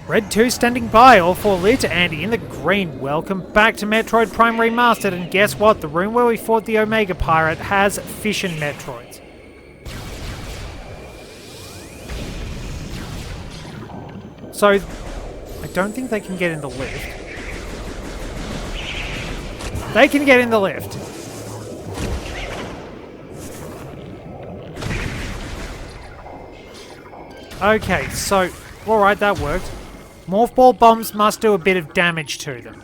Red 2 standing by, all 4 lit and in the green. Welcome back to Metroid Prime Remastered, and guess what? The room where we fought the Omega Pirate has fission Metroids. So, I don't think they can get in the lift. They can get in the lift. Okay, so, alright, that worked. Morph ball bombs must do a bit of damage to them.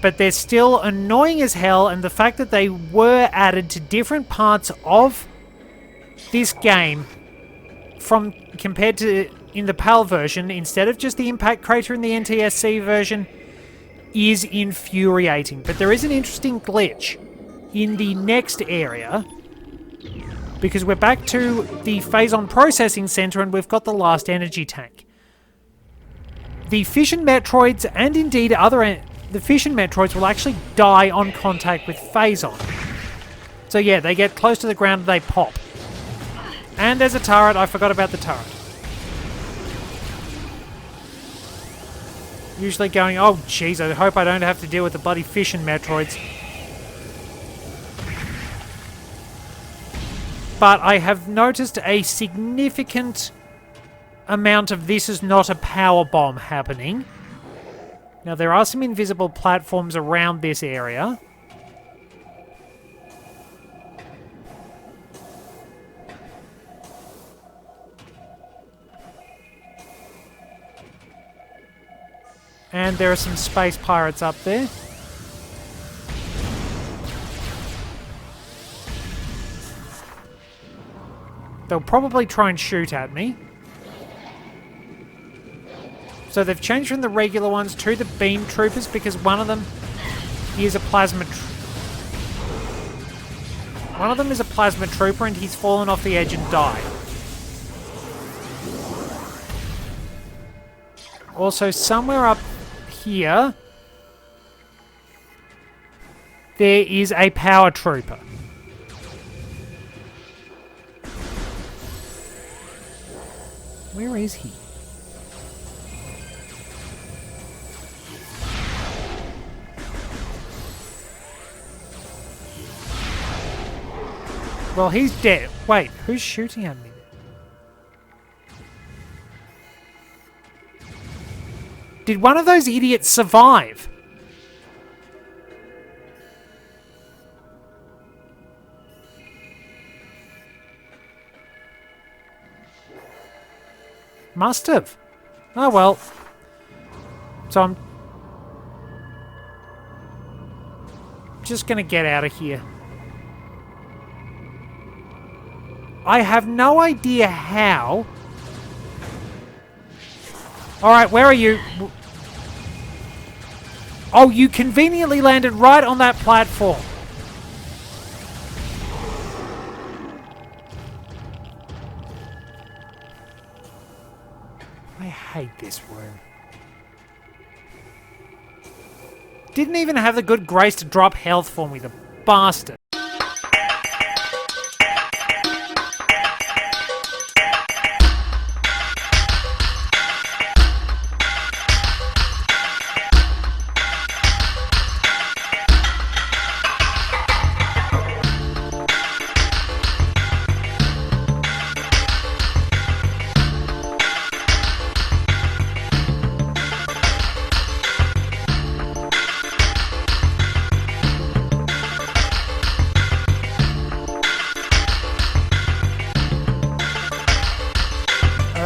But they're still annoying as hell, and the fact that they were added to different parts of this game from compared to in the PAL version, instead of just the impact crater in the NTSC version, is infuriating. But there is an interesting glitch in the next area, because we're back to the Phazon Processing Center and we've got the last energy tank. The fission Metroids, and indeed the fission Metroids, will actually die on contact with Phazon. So yeah, they get close to the ground and they pop. And there's a turret. I forgot about the turret. Usually going, oh jeez, I hope I don't have to deal with the bloody fission Metroids. But I have noticed a significant amount of this is not a power bomb happening. Now, there are some invisible platforms around this area. And there are some space pirates up there. They'll probably try and shoot at me. So they've changed from the regular ones to the beam troopers because one of them is a plasma trooper and he's fallen off the edge and died. Also, somewhere up here, there is a power trooper. Where is he? Well, he's dead. Wait, who's shooting at me? Did one of those idiots survive? Must have. Oh well. So I'm just gonna get out of here. I have no idea how. Alright, where are you? Oh, you conveniently landed right on that platform. I hate this room. Didn't even have the good grace to drop health for me, the bastard.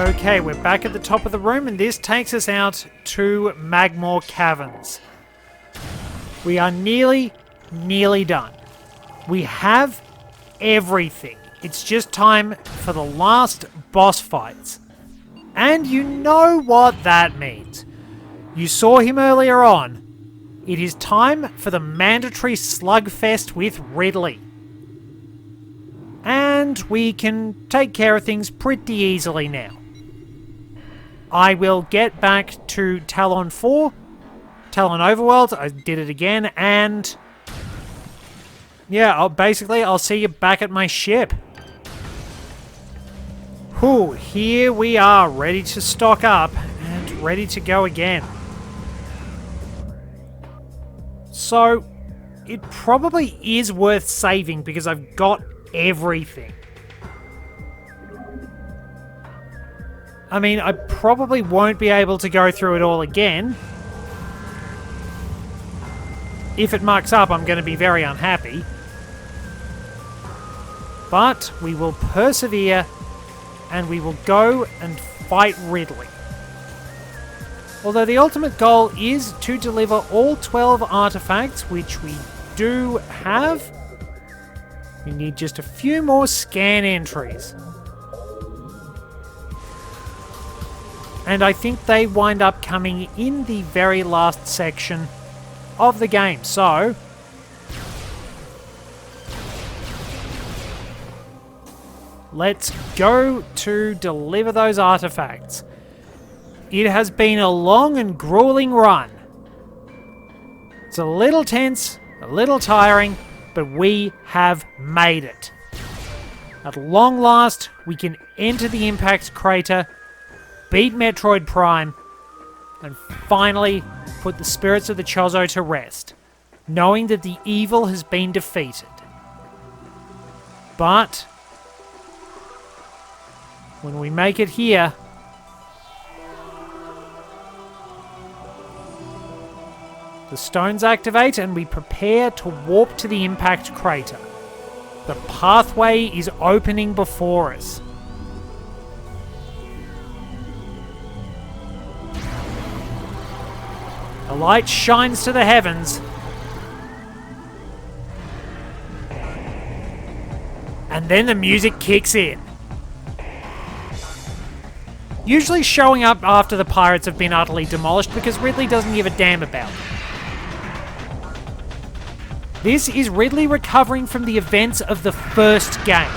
Okay, we're back at the top of the room, and this takes us out to Magmore Caverns. We are nearly done. We have everything. It's just time for the last boss fights. And you know what that means. You saw him earlier on. It is time for the mandatory slugfest with Ridley. And we can take care of things pretty easily now. I will get back to Tallon IV, Tallon Overworld. I did it again, and yeah, I'll see you back at my ship. Whew, here we are, ready to stock up and ready to go again. So, it probably is worth saving because I've got everything. I mean, I probably won't be able to go through it all again. If it mucks up, I'm going to be very unhappy. But we will persevere and we will go and fight Ridley. Although the ultimate goal is to deliver all 12 artifacts, which we do have. We need just a few more scan entries. And I think they wind up coming in the very last section of the game. So, let's go to deliver those artifacts. It has been a long and grueling run. It's a little tense, a little tiring, but we have made it. At long last, we can enter the impact crater, beat Metroid Prime, and finally put the spirits of the Chozo to rest, knowing that the evil has been defeated. But when we make it here, the stones activate and we prepare to warp to the impact crater. The pathway is opening before us. The light shines to the heavens. And then the music kicks in. Usually showing up after the pirates have been utterly demolished because Ridley doesn't give a damn about them. This is Ridley recovering from the events of the first game.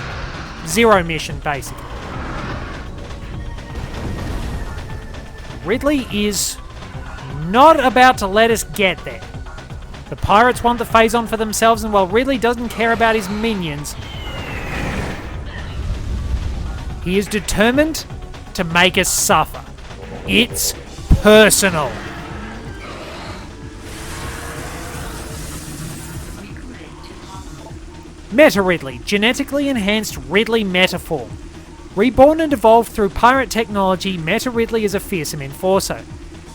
Zero mission, basically. Ridley is not about to let us get there. The pirates want the Phazon for themselves, and while Ridley doesn't care about his minions, he is determined to make us suffer. It's personal. Meta Ridley, genetically enhanced Ridley metaform. Reborn and evolved through pirate technology, Meta Ridley is a fearsome enforcer.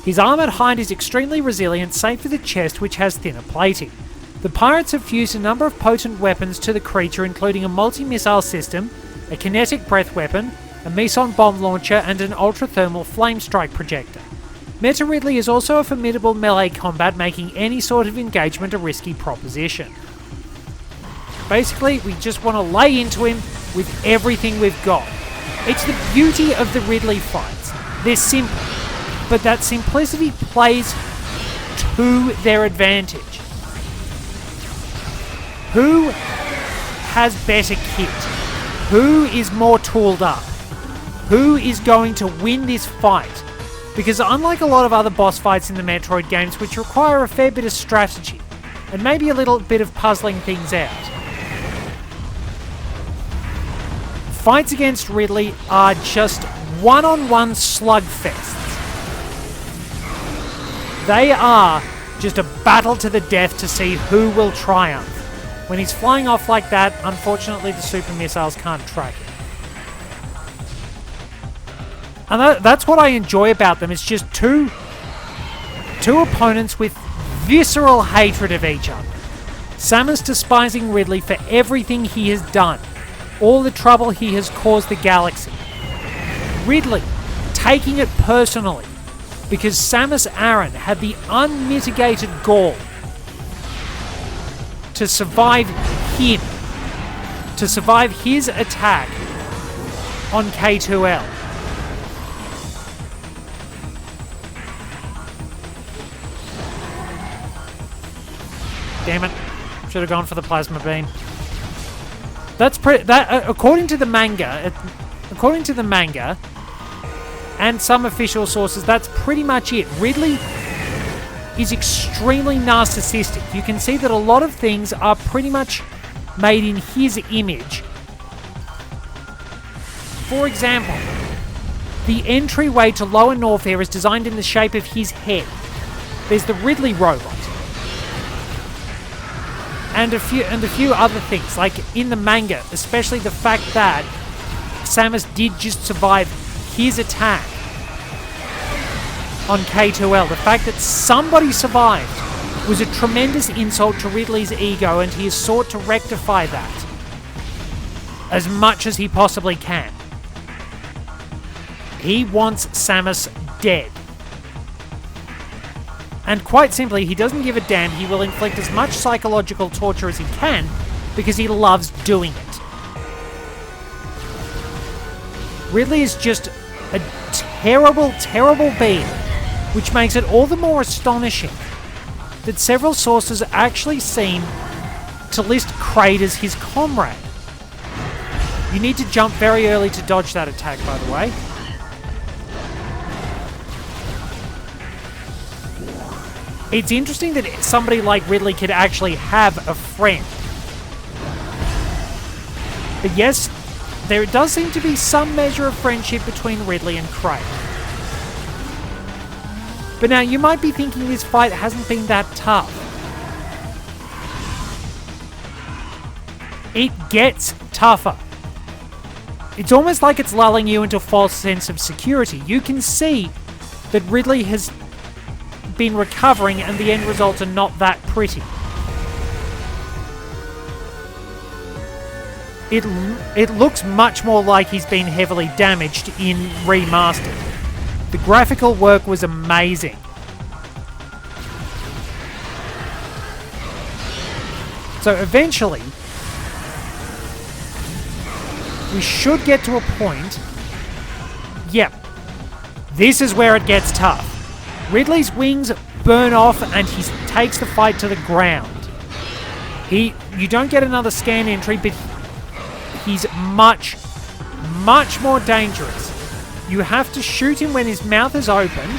His armoured hide is extremely resilient, save for the chest which has thinner plating. The pirates have fused a number of potent weapons to the creature, including a multi-missile system, a kinetic breath weapon, a meson bomb launcher, and an ultra-thermal flame strike projector. Meta Ridley is also a formidable melee combat, making any sort of engagement a risky proposition. Basically, we just want to lay into him with everything we've got. It's the beauty of the Ridley fights. They're simple, but that simplicity plays to their advantage. Who has better kit? Who is more tooled up? Who is going to win this fight? Because unlike a lot of other boss fights in the Metroid games, which require a fair bit of strategy, and maybe a little bit of puzzling things out, fights against Ridley are just one-on-one slugfests. They are just a battle to the death to see who will triumph. When he's flying off like that, unfortunately the super missiles can't track it. And that's what I enjoy about them. It's just two opponents with visceral hatred of each other. Samus despising Ridley for everything he has done, all the trouble he has caused the galaxy. Ridley taking it personally because Samus Aran had the unmitigated gall to survive him, to survive his attack on K2L. Damn it. Should have gone for the plasma beam. That's according to the manga, and some official sources, that's pretty much it. Ridley is extremely narcissistic. You can see that a lot of things are pretty much made in his image. For example, The entryway to Lower Norfair is designed in the shape of his head. There's the Ridley robot. And a few other things, like in the manga, especially the fact that Samus did just survive his attack on K2L. The fact that somebody survived was a tremendous insult to Ridley's ego, and he has sought to rectify that as much as he possibly can. He wants Samus dead. And quite simply, he doesn't give a damn. He will inflict as much psychological torture as he can because he loves doing it. Ridley is just a terrible, terrible being, which makes it all the more astonishing that several sources actually seem to list Kraid as his comrade. You need to jump very early to dodge that attack, by the way. It's interesting that somebody like Ridley could actually have a friend. But yes, there does seem to be some measure of friendship between Ridley and Kraid. But now, you might be thinking this fight hasn't been that tough. It gets tougher. It's almost like it's lulling you into a false sense of security. You can see that Ridley has been recovering and the end results are not that pretty. It looks much more like he's been heavily damaged in Remastered. The graphical work was amazing. So eventually, we should get to a point. Yep, this is where it gets tough. Ridley's wings burn off and he takes the fight to the ground. You don't get another scan entry, but he's much, much more dangerous. You have to shoot him when his mouth is open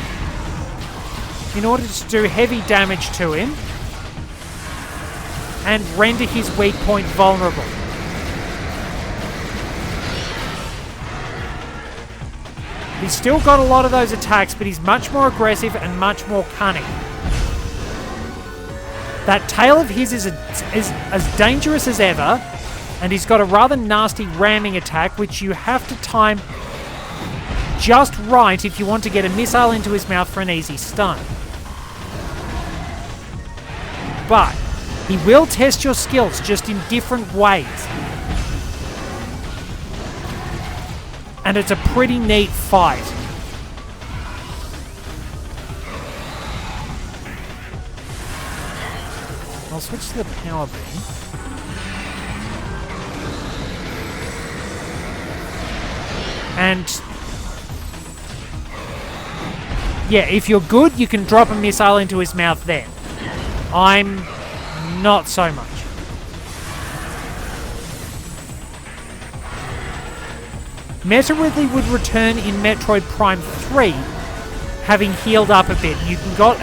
in order to do heavy damage to him and render his weak point vulnerable. He's still got a lot of those attacks, but he's much more aggressive and much more cunning. That tail of his is as dangerous as ever, and he's got a rather nasty ramming attack, which you have to time just right if you want to get a missile into his mouth for an easy stun. But he will test your skills, just in different ways. And it's a pretty neat fight. I'll switch to the power beam. And yeah, if you're good, you can drop a missile into his mouth then. I'm not so much. Meta Ridley would return in Metroid Prime 3, having healed up a bit. You got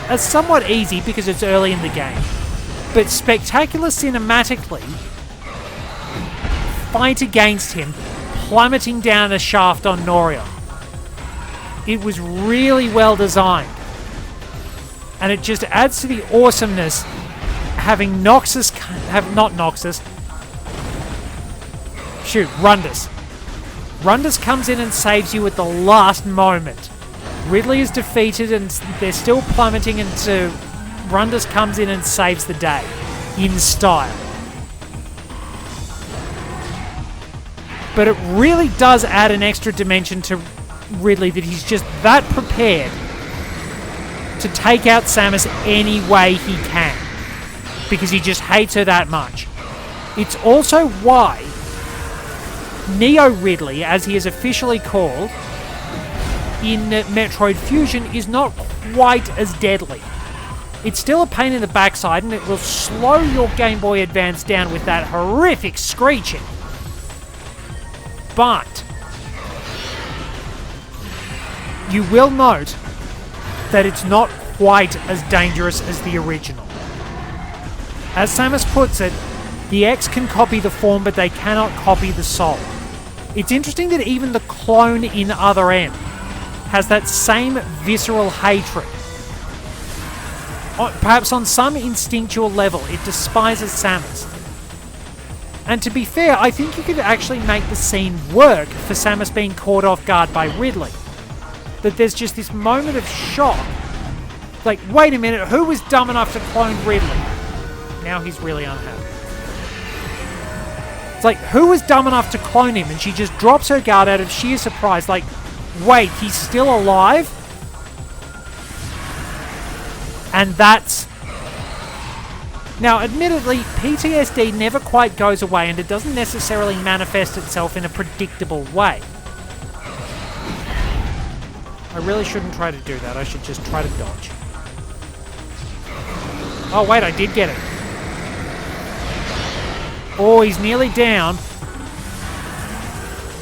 a somewhat easy, because it's early in the game, but spectacular cinematically fight against him, plummeting down a shaft on Norion. It was really well designed, and it just adds to the awesomeness having Rundus comes in and saves you at the last moment. Ridley is defeated and they're still plummeting, and Rundus comes in and saves the day in style. But it really does add an extra dimension to Ridley, that he's just that prepared to take out Samus any way he can, because he just hates her that much. It's also why Neo Ridley, as he is officially called in Metroid Fusion, is not quite as deadly. It's still a pain in the backside, and it will slow your Game Boy Advance down with that horrific screeching. But you will note that it's not quite as dangerous as the original. As Samus puts it, the X can copy the form, but they cannot copy the soul. It's interesting that even the clone in Other M has that same visceral hatred. Perhaps on some instinctual level, it despises Samus. And to be fair, I think you could actually make the scene work for Samus being caught off guard by Ridley. That there's just this moment of shock. Like, wait a minute, who was dumb enough to clone Ridley? Now he's really unhappy. It's like, who was dumb enough to clone him? And she just drops her guard out of sheer surprise. Like, wait, he's still alive? And that's... Now, admittedly, PTSD never quite goes away, and it doesn't necessarily manifest itself in a predictable way. I really shouldn't try to do that. I should just try to dodge. Oh, wait, I did get it. Oh, he's nearly down.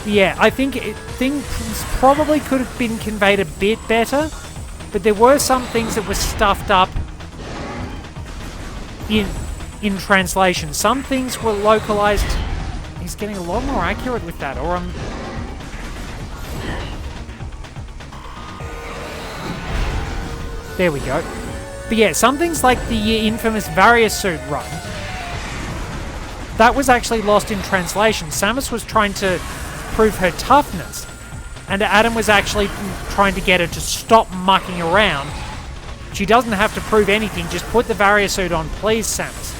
Yeah, I think things probably could have been conveyed a bit better, but there were some things that were stuffed up in translation. Some things were localized. He's getting a lot more accurate with that, or I'm... There we go. But yeah, some things like the infamous Various Suit run, that was actually lost in translation. Samus was trying to prove her toughness, and Adam was actually trying to get her to stop mucking around. She doesn't have to prove anything, just put the Various Suit on, please, Samus.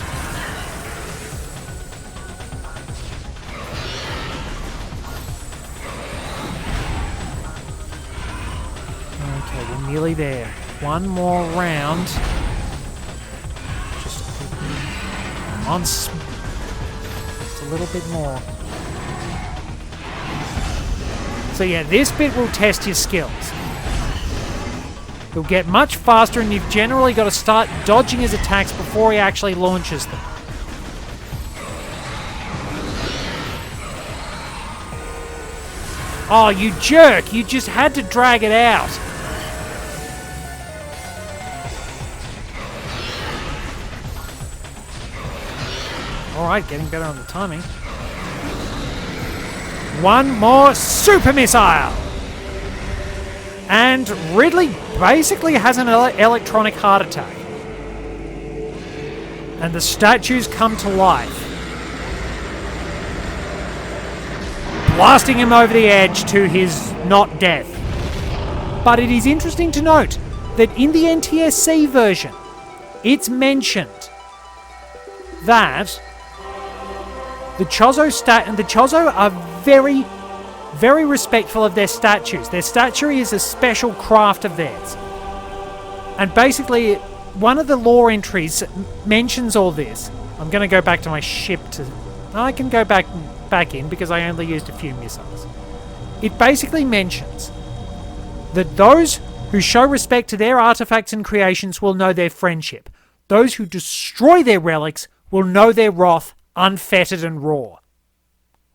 Okay, we're nearly there. One more round. Just on. Just a little bit more. So yeah, this bit will test your skills. You'll get much faster, and you've generally got to start dodging his attacks before he actually launches them. Oh, you jerk! You just had to drag it out. Alright, getting better on the timing. One more super missile! And Ridley basically has an electronic heart attack. And the statues come to life, blasting him over the edge to his not death. But it is interesting to note that in the NTSC version, it's mentioned that the Chozo are very, very respectful of their statues. Their statuary is a special craft of theirs. And basically, one of the lore entries mentions all this. I'm going to go back to my ship to... I can go back in because I only used a few missiles. It basically mentions that those who show respect to their artifacts and creations will know their friendship. Those who destroy their relics will know their wrath unfettered and raw.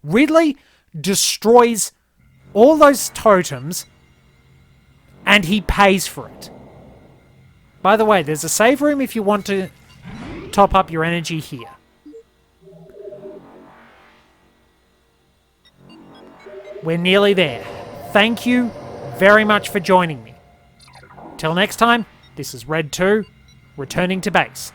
Ridley destroys all those totems, and he pays for it. By the way, there's a save room if you want to top up your energy here. We're nearly there. Thank you very much for joining me. Till next time, this is Red 2, returning to base.